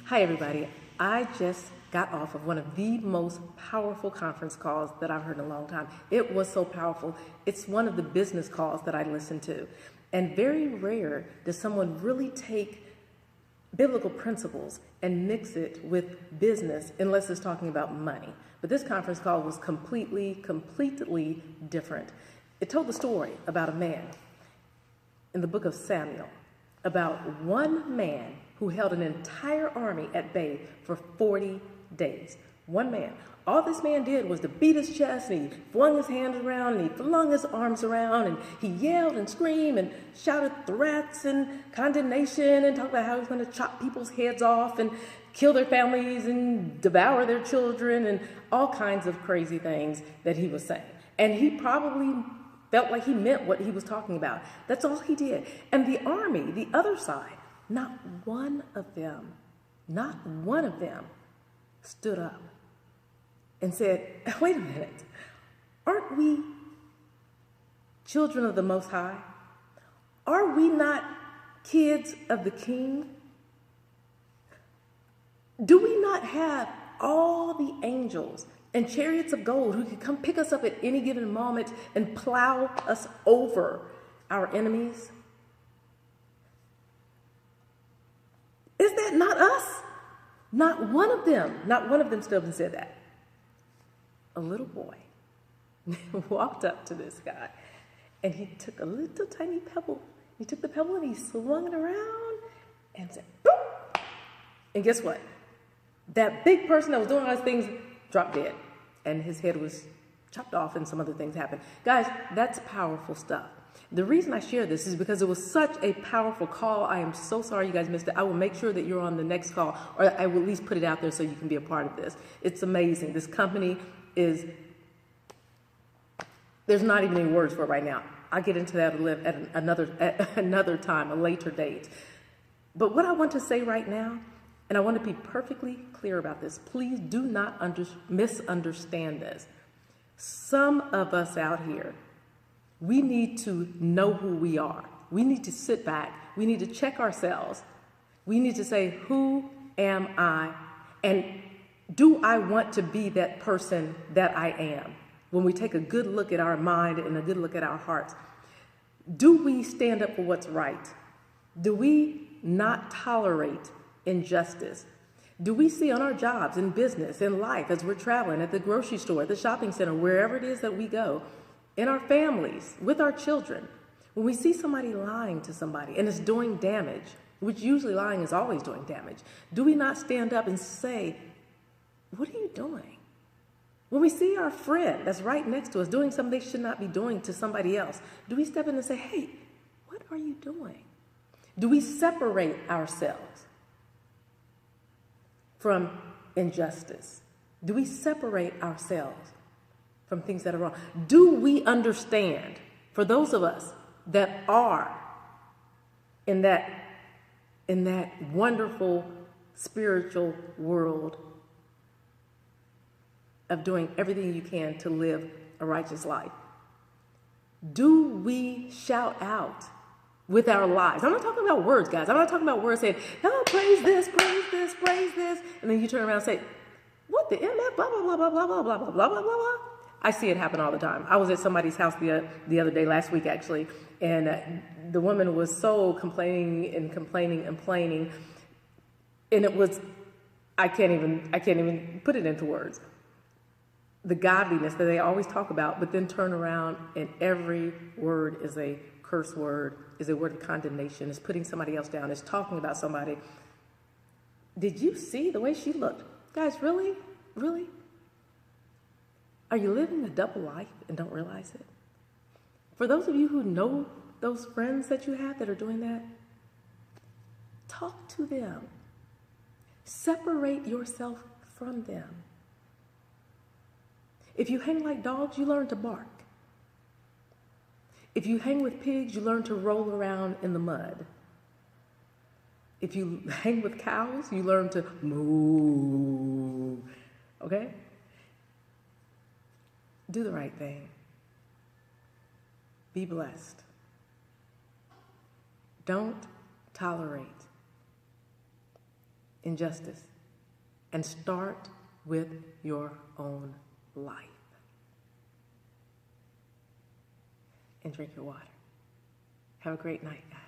Hi, everybody. I just got off of one of the most powerful conference calls that I've heard in a long time. It was so powerful. It's one of the business calls that I listen to. And very rare does someone really take biblical principles and mix it with business unless it's talking about money. But this conference call was completely different. It told the story about a man in the book of Samuel, about one man who held an entire army at bay for 40 days. One man. All this man did was to beat his chest, and he flung his hands around, and he flung his arms around, and he yelled and screamed and shouted threats and condemnation and talked about how he was going to chop people's heads off and kill their families and devour their children and all kinds of crazy things that he was saying. And he probably felt like he meant what he was talking about. That's all he did. And the army, the other side, not one of them stood up and said, wait a minute, aren't we children of the Most High? Are we not kids of the King? Do we not have all the angels and chariots of gold who could come pick us up at any given moment and plow us over our enemies? Is that not us? Not one of them stood up and said that. A little boy walked up to this guy and he took a little tiny pebble. He took the pebble and he swung it around and said, boom! And guess what? That big person that was doing all those things dropped dead. And his head was chopped off and some other things happened. Guys, that's powerful stuff. The reason I share this is because it was such a powerful call. I am so sorry you guys missed it. I will make sure that you're on the next call, or I will at least put it out there so you can be a part of this. It's amazing. This company is, there's not even any words for it right now. I'll get into that at another time, a later date. But what I want to say right now, and I want to be perfectly clear about this, please do not misunderstand this. Some of us out here, we need to know who we are. We need to sit back. We need to check ourselves. We need to say, who am I? And do I want to be that person that I am? When we take a good look at our mind and a good look at our hearts, do we stand up for what's right? Do we not tolerate injustice? Do we see on our jobs, in business, in life, as we're traveling, at the grocery store, at the shopping center, wherever it is that we go, in our families, with our children, when we see somebody lying to somebody and it's doing damage, which usually lying is always doing damage, do we not stand up and say, what are you doing? When we see our friend that's right next to us doing something they should not be doing to somebody else, do we step in and say, hey, what are you doing? Do we separate ourselves from injustice? Do we separate ourselves from things that are wrong? Do we understand, for those of us that are in that wonderful spiritual world of doing everything you can to live a righteous life, do we shout out with our lives? I'm not talking about words, guys. I'm not talking about words saying, oh, praise this, praise this, praise this. And then you turn around and say, what the MF, blah, blah, blah, blah, blah, blah, blah, blah, blah, blah, blah. I see it happen all the time. I was at somebody's house the other day, last week actually, and the woman was so complaining, and it was, I can't even put it into words. The godliness that they always talk about, but then turn around and every word is a curse word, is a word of condemnation, is putting somebody else down, is talking about somebody. Did you see the way she looked? Guys, really? Really? Are you living a double life and don't realize it? For those of you who know those friends that you have that are doing that, talk to them. Separate yourself from them. If you hang like dogs, you learn to bark. If you hang with pigs, you learn to roll around in the mud. If you hang with cows, you learn to moo. Okay? Do the right thing. Be blessed. Don't tolerate injustice, and start with your own life. And drink your water. Have a great night, guys.